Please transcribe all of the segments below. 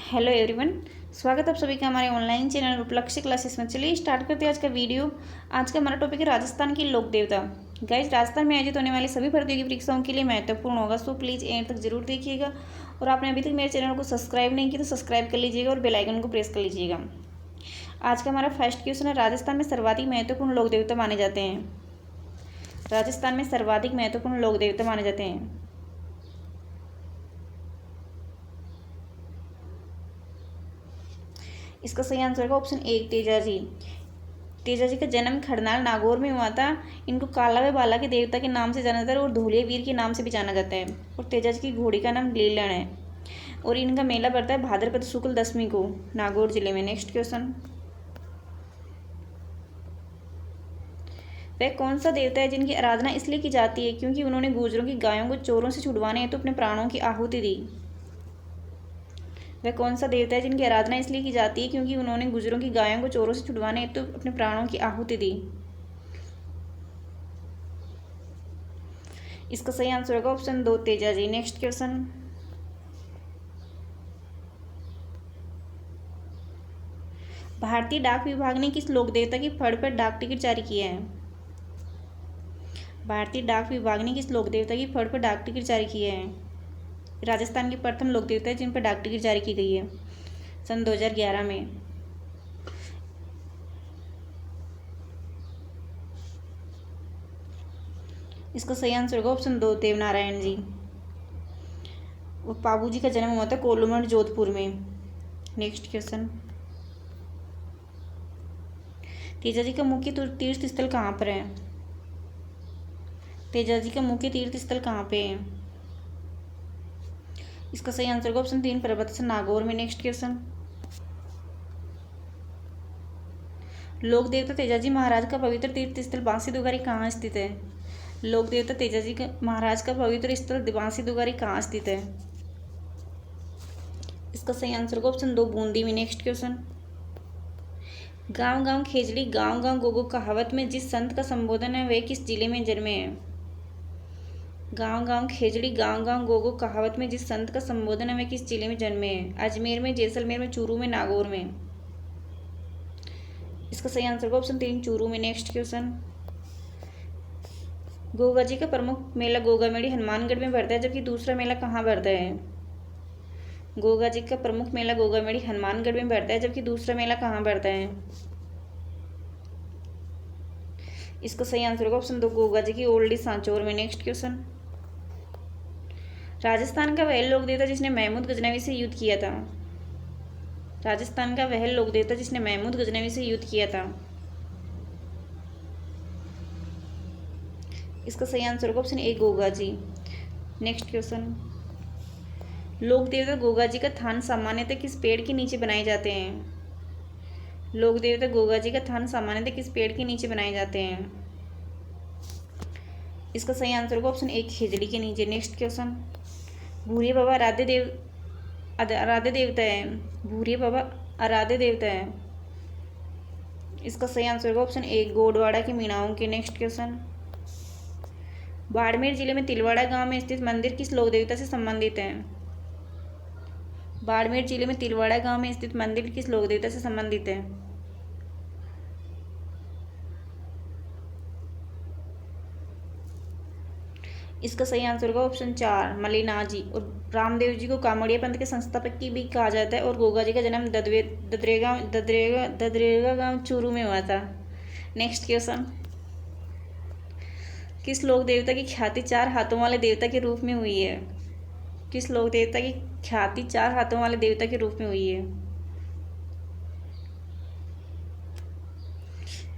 Hello everyone. स्वागत है आप सभी का हमारे ऑनलाइन चैनल उपलक्ष्य क्लासेस में। चलिए स्टार्ट करते हैं आज का वीडियो। आज का हमारा टॉपिक है राजस्थान की लोक देवता। गाइस, राजस्थान में आयोजित होने वाली सभी प्रतियोगी परीक्षाओं के लिए महत्वपूर्ण होगा, सो प्लीज़ एंड तक जरूर देखिएगा। और आपने अभी तक मेरे चैनल को सब्सक्राइब नहीं किया तो सब्सक्राइब कर लीजिएगा और बेल आइकन को प्रेस कर लीजिएगा। आज का हमारा फर्स्ट क्वेश्चन है, राजस्थान में सर्वाधिक महत्वपूर्ण लोक देवता माने जाते हैं। राजस्थान में सर्वाधिक महत्वपूर्ण लोक देवता माने जाते हैं। इसका सही आंसर होगा ऑप्शन ए, तेजा जी। तेजा जी का जन्म खरनाल नागौर में हुआ था। इनको काला व बाला के देवता के नाम से जाना जाता है और धौलिया वीर के नाम से भी जाना जाता है। और तेजा जी की घोड़ी का नाम लीलन है। और इनका मेला पड़ता है भाद्रपद शुक्ल दशमी को नागौर जिले में। नेक्स्ट क्वेश्चन, वह कौन सा देवता है जिनकी आराधना इसलिए की जाती है क्योंकि उन्होंने गुर्जरों की गायों को चोरों से छुड़वाने हेतु अपने प्राणों की आहुति दी। वह कौन सा देवता है जिनकी आराधना इसलिए की जाती है क्योंकि उन्होंने गुजरों की गायों को चोरों से छुड़वाने हेतु अपने प्राणों की आहुति दी। इसका सही आंसर होगा option 2, Teja ji. Next question, भारतीय डाक विभाग ने किस लोक देवता की फड़ पर डाक टिकट जारी किया है। भारतीय डाक विभाग ने किस लोक देवता की फड़ पर डाक टिकट जारी किया है। राजस्थान के प्रथम लोक देवता है जिन पर डाक टिकट जारी की गई है सन 2011 में। इसका सही आंसर होगा ऑप्शन 2, देवनारायण जी। और पाबू जी का जन्म हुआ था कोलूमठ जोधपुर में। नेक्स्ट क्वेश्चन, तेजा जी का मुख्य तीर्थ स्थल कहाँ पर है। तेजा जी का मुख्य तीर्थ स्थल कहाँ पे है। इसका सही आंसर होगा ऑप्शन 3, पर्वत नागौर में। नेक्स्ट क्वेश्चन, लोक देवता तेजाजी महाराज का पवित्र तीर्थ स्थल बांसी दुगारी कहाँ स्थित है। लोक देवता तेजाजी का महाराज का पवित्र स्थल बांसी दुगारी कहाँ स्थित है। इसका सही आंसर होगा ऑप्शन 2, बूंदी में। नेक्स्ट क्वेश्चन, गांव गांव खेजड़ी गांव गांव गोगो कहावत में जिस संत का संबोधन है वे किस जिले में जन्मे हैं। गांव गांव खेजड़ी गांव गांव गोगो कहावत में जिस संत का संबोधन है वे किस जिले में जन्मे हैं। अजमेर में, जैसलमेर में, चूरू में, नागौर में। इसका सही आंसर होगा ऑप्शन 3, चूरू में। नेक्स्ट क्वेश्चन, गोगा जी का प्रमुख मेला गोगामेड़ी हनुमानगढ़ में भरता है जबकि दूसरा मेला कहाँ भरता है। गोगा जी का प्रमुख मेला गोगामेड़ी हनुमानगढ़ में भरता है जबकि दूसरा मेला कहाँ भरता है। इसका सही आंसर होगा ऑप्शन 2, गोगा जी की ओल्डी सांचौर में। नेक्स्ट क्वेश्चन, राजस्थान का वह लोक देवता जिसने महमूद गजनवी से युद्ध किया था। राजस्थान का वह लोक देवता जिसने महमूद गजनवी से युद्ध किया था। इसका सही आंसर होगा option A, Goga ji. Next question, लोक देवता गोगा जी का थान सामान्यतः किस पेड़ के नीचे बनाए जाते हैं। लोक देवता गोगा जी का थान सामान्यतः किस पेड़ के नीचे बनाए जाते हैं। इसका सही आंसर होगा ऑप्शन ए, खेजड़ी के नीचे। नेक्स्ट क्वेश्चन, भूरिया बाबा आराध्य देवता है। भूरिया बाबा आराध्य देवता है। इसका सही आंसर होगा ऑप्शन ए, गोडवाड़ा के मीणाओं के। नेक्स्ट क्वेश्चन, बाड़मेर जिले में तिलवाड़ा गांव में स्थित मंदिर किस लोक देवता से संबंधित है। बाड़मेर जिले में तिलवाड़ा गांव में स्थित मंदिर किस लोक देवता से संबंधित है। इसका सही आंसर होगा ऑप्शन 4, मलिनाथ जी। और रामदेव जी को कामड़िया पंथ के संस्थापक की भी कहा जाता है। और गोगा जी का जन्म ददरेगा गांव चूरू में हुआ था। नेक्स्ट क्वेश्चन, किस लोक देवता की ख्याति 4 हाथों वाले देवता के रूप में हुई है। किस लोक देवता की ख्याति 4 हाथों वाले देवता के रूप में हुई है।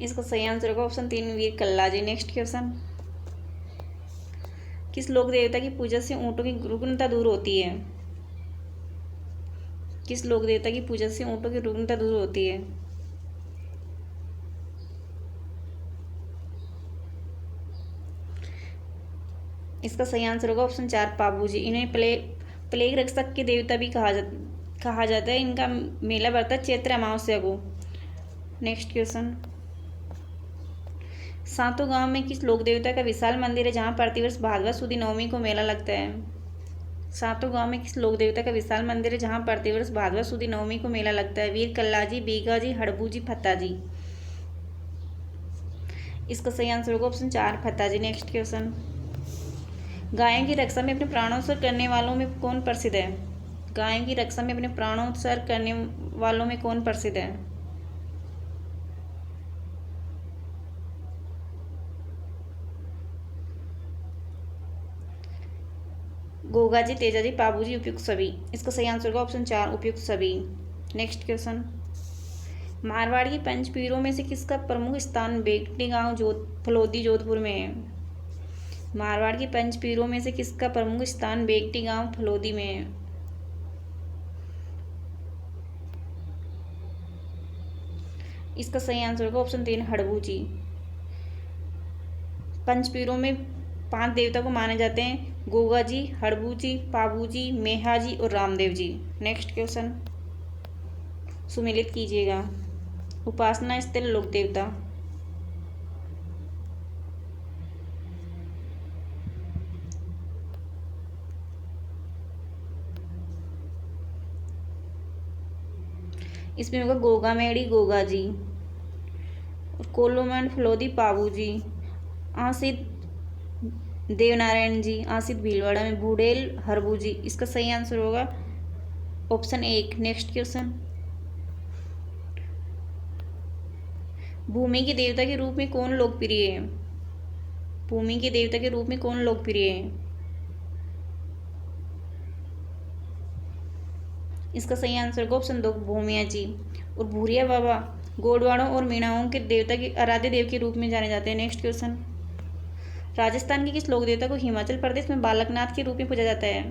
इसका सही आंसर होगा ऑप्शन 3, वीर कल्ला जी। नेक्स्ट क्वेश्चन, किस लोक देवता की पूजा से ऊँटों की रुग्णता दूर होती है। किस लोक देवता की पूजा से ऊँटों की रुग्णता दूर होती है। इसका सही आंसर होगा ऑप्शन 4, पाबू जी। इन्हें प्लेग रक्षक के देवता भी कहा जाता है। इनका मेला बढ़ता है चैत्र अमावस्या को। नेक्स्ट क्वेश्चन, सातों गांव में किस लोक देवता का विशाल मंदिर है जहां प्रतिवर्ष भादवा सुदी नवमी को मेला लगता है। सातों गांव में किस लोक देवता का विशाल मंदिर है जहां प्रतिवर्ष भादवा सुदी नवमी को मेला लगता है? वीर कल्लाजी, बीगाजी, हड़बूजी, फत्ताजी। इसका सही आंसर होगा ऑप्शन 4 फत्ताजी। नेक्स्ट क्वेश्चन, गायों की रक्षा में अपने प्राणोत्सर्ग करने वालों में कौन प्रसिद्ध है? गायों की रक्षा में अपने प्राणोत्सर्ग करने वालों में कौन प्रसिद्ध है? गोगाजी, तेजाजी, पाबूजी, उपयुक्त सभी। इसका सही आंसर होगा ऑप्शन 4 उपयुक्त सभी। नेक्स्ट क्वेश्चन, मारवाड़ की पंचपीरों में से किसका प्रमुख स्थान बेगटी गांव फलोदी जोधपुर में है? मारवाड़ की पंचपीरों में से किसका प्रमुख स्थान बेगटी गांव फलोदी में है? इसका सही आंसर होगा ऑप्शन 3 हड़बूजी। पंचपीरों में 5 देवता को माने जाते हैं, गोगा जी, हड़बूजी, पाबूजी, मेहाजी और रामदेव जी। नेक्स्ट क्वेश्चन, सुमेलित कीजिएगा। उपासना स्थल लोक देवता। इसमें होगा गोगा मेड़ी गोगा जी, कोलोमंड फलोदी पाबूजी, आसित देवनारायण जी, आसित भीलवाड़ा में बूढ़ेल हरबूजी। इसका सही आंसर होगा ऑप्शन 1। नेक्स्ट क्वेश्चन, भूमि के देवता के रूप में कौन लोकप्रिय है? भूमि के देवता के रूप में कौन लोकप्रिय है? इसका सही आंसर होगा ऑप्शन 2 भूमिया जी। और भूरिया बाबा गोडवाड़ों और मीणाओं के देवता के आराध्य देव के रूप में जाने जाते हैं। नेक्स्ट क्वेश्चन, राजस्थान के किस लोक देवता को हिमाचल प्रदेश में बालकनाथ के रूप में पूजा जाता है?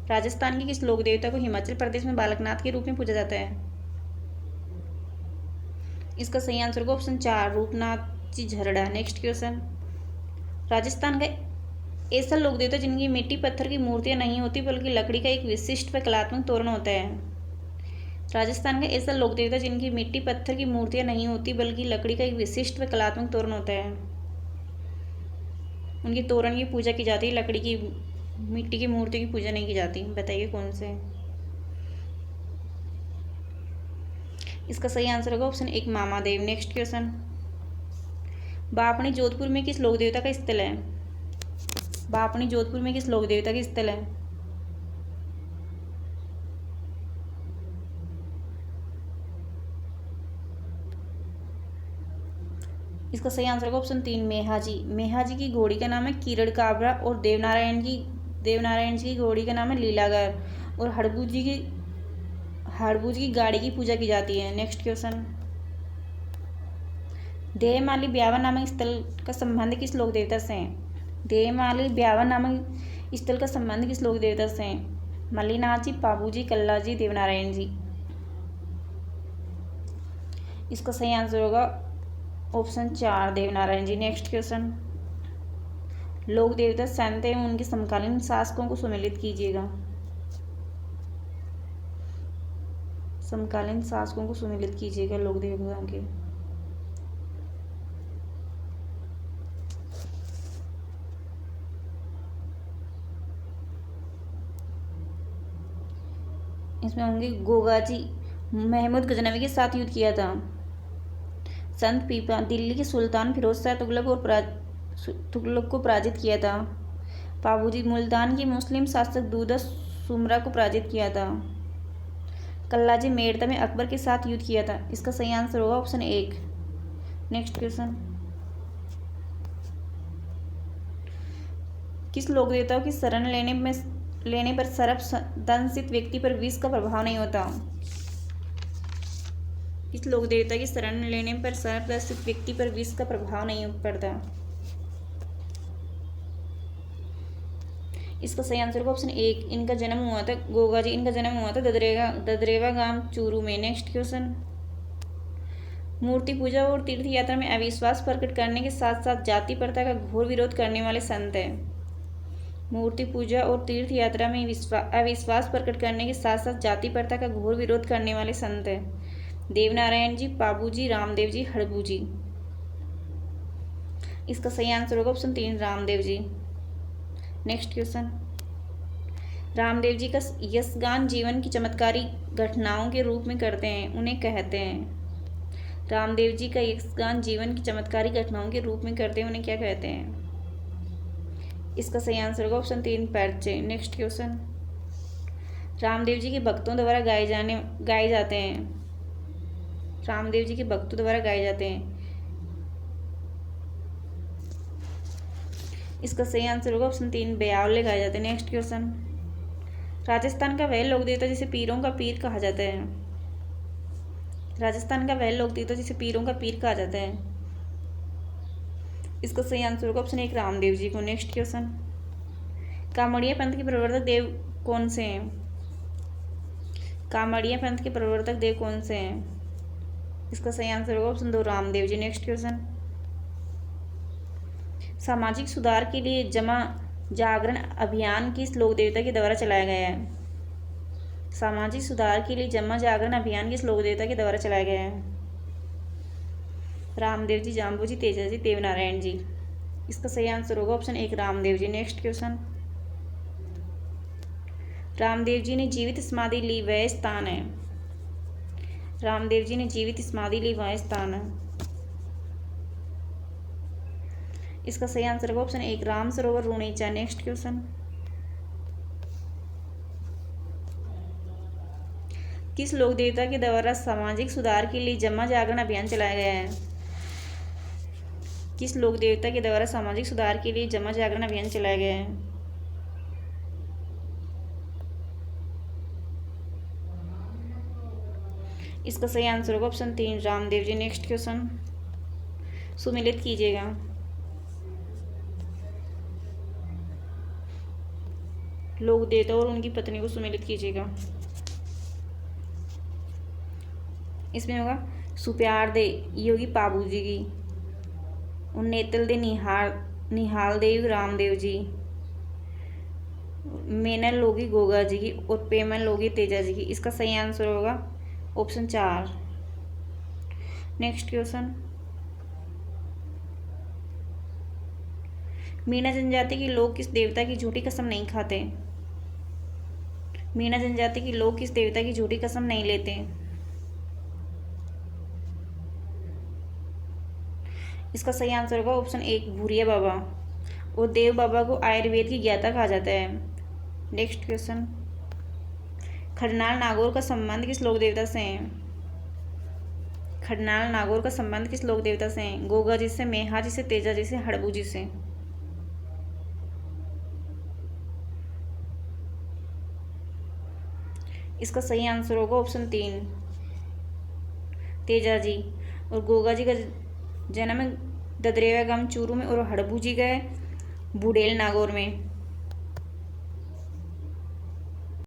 राजस्थान के किस लोक देवता को हिमाचल प्रदेश में बालकनाथ के रूप में पूजा जाता है? इसका सही आंसर होगा ऑप्शन 4 रूपनाथ जी झरड़ा। नेक्स्ट क्वेश्चन, राजस्थान का ऐसा लोक देवता जिनकी मिट्टी पत्थर की मूर्तियां नहीं होती बल्कि लकड़ी का एक विशिष्ट व कलात्मक तोरण होता है? राजस्थान का ऐसा लोक देवता जिनकी मिट्टी पत्थर की मूर्तियां नहीं होती बल्कि लकड़ी का एक विशिष्ट व कलात्मक तोरण होता है। उनकी तोरण की पूजा की जाती है, लकड़ी की मिट्टी की मूर्ति की पूजा नहीं की जाती। बताइए कौन से? इसका सही आंसर होगा ऑप्शन 1 मामादेव। नेक्स्ट क्वेश्चन, बापणी जोधपुर में किस लोक देवता का स्थल है? बापणी जोधपुर में किस लोक देवता का स्थल है? इसका सही आंसर होगा ऑप्शन 3 मेहाजी। मेहाजी की घोड़ी का नाम है किरण काबरा और देवनारायण जी की घोड़ी का नाम है लीलागर। और हड़बूज की गाड़ी की पूजा की जाती है। नेक्स्ट क्वेश्चन, देहमाली ब्यावन नामक स्थल का संबंध किस लोक देवता से है? देहमाली ब्यावन नामक स्थल का संबंध किस लोक देवता से है? मल्लीनाथ जी, पाबूजी, कल्लाजी, देवनारायण जी। इसका सही आंसर होगा ऑप्शन 4 देवनारायण जी। नेक्स्ट क्वेश्चन, लोक देवता संत एवं उनके समकालीन शासकों को सुमेलित कीजिएगा। समकालीन शासकों को सुमेलित कीजिएगा लोक देवताओं के। इसमें होंगे गोगाजी, महमूद गजनवी के साथ युद्ध किया था। संत पीपा, दिल्ली के सुल्तान फिरोज शाह तुगलक को पराजित किया था। पाबूजी, मुल्तान की मुस्लिम शासक दूदा सुमरा को पराजित किया था। कल्लाजी, मेड़ता में अकबर के साथ युद्ध किया था। इसका सही आंसर होगा ऑप्शन 1। नेक्स्ट क्वेश्चन, किस लोक देवताओं की शरण लेने पर सर्प दंशित व्यक्ति पर विष का प्रभाव नहीं होता? किस लोक देवता की शरण लेने पर सर्प दंशित व्यक्ति पर विष का प्रभाव नहीं पड़ता? इसका सही आंसर होगा ऑप्शन 1 इनका जन्म हुआ था गोगा जी, इनका जन्म हुआ था ददरेवा गांव चूरू में। नेक्स्ट क्वेश्चन, मूर्ति पूजा और तीर्थ यात्रा में अविश्वास प्रकट करने के साथ साथ जाति प्रथा का घोर विरोध करने वाले संत हैं। मूर्ति पूजा और तीर्थ यात्रा में अविश्वास प्रकट करने के साथ साथ जाति प्रथा का घोर विरोध करने वाले संत हैं। देवनारायण जी, पाबूजी, रामदेव जी, हड़बूजी। इसका सही आंसर होगा option 3 Ramdev ji. Next question, Ramdev ji का यशगान जीवन की चमत्कारी घटनाओं के रूप में करते हैं, उन्हें कहते हैं। रामदेव जी का यशगान जीवन की चमत्कारी घटनाओं के रूप में करते हैं, उन्हें क्या कहते हैं? इसका सही आंसर होगा option 3 पैरचे। Next question, Ramdev ji के भक्तों द्वारा गाए जाते हैं। रामदेव जी के भक्तों द्वारा गाए जाते हैं, इसका सही आंसर होगा ऑप्शन 3 ब्यावले गाए जाते हैं। नेक्स्ट क्वेश्चन, राजस्थान का वह लोक देवता जिसे पीरों का पीर कहा जाता है। राजस्थान का वह लोक देवता जिसे पीरों का पीर कहा जाता है, इसका सही आंसर होगा ऑप्शन 1 रामदेव जी को। नेक्स्ट क्वेश्चन, कामड़िया पंथ के प्रवर्तक देव कौन से हैं? कामड़िया पंथ के प्रवर्तक देव कौन से हैं? इसका सही आंसर होगा option 2 Ramdev ji. Next question, सामाजिक सुधार के लिए जमा जागरण अभियान किस लोक देवता के द्वारा चलाया गया है? सामाजिक सुधार के लिए जमा जागरण अभियान किस लोक देवता के द्वारा चलाया गया है? रामदेव जी, जाम्बू जी, तेजा जी, देवनारायण जी, इसका सही आंसर होगा option 1 Ramdev ji. Next question, Ramdev ji ने जीवित समाधि ली वह स्थान है। रामदेव जी ने जीवित समाधि ली वह स्थान है, इसका सही आंसर होगा ऑप्शन 1 राम सरोवर रूणीचा। नेक्स्ट क्वेश्चन, किस लोक देवता के द्वारा सामाजिक सुधार के लिए जमा जागरण अभियान चलाया गया है? किस लोक देवता के द्वारा सामाजिक सुधार के लिए जमा जागरण अभियान चलाया गया है? इसका सही आंसर होगा option 3 Ramdev ji. Next question, सुमिलित कीजिएगा। लोक देवता और उनकी पत्नी को सुमिलित कीजिएगा। इसमें होगा सुप्यार दे योगी पाबू जी की, और नेतल दे निहाल देव रामदेव जी, मेनल लोगी गोगा जी की, और पेमन लोगी तेजा जी की। इसका सही आंसर होगा ऑप्शन 4। नेक्स्ट क्वेश्चन, मीणा जनजाति के लोग किस देवता की झूठी कसम नहीं खाते? मीणा जनजाति के लोग किस देवता की झूठी कसम नहीं लेते? इसका सही आंसर होगा ऑप्शन 1 भूरिया बाबा, और देव बाबा को आयुर्वेद की ज्ञाता कहा जाता है। नेक्स्ट क्वेश्चन, खडनाल नागौर का संबंध किस लोक देवता से है? खडनाल नागौर का संबंध किस लोक देवता से है? गोगा जी से, मेहा जी से, तेजा जी से, हड़बू जी से। इसका सही आंसर होगा ऑप्शन 3 तेजा जी, और गोगा जी का जन्म ददरेवा गांव चूरू में, और हड़बू जी का बुडेल नागौर में।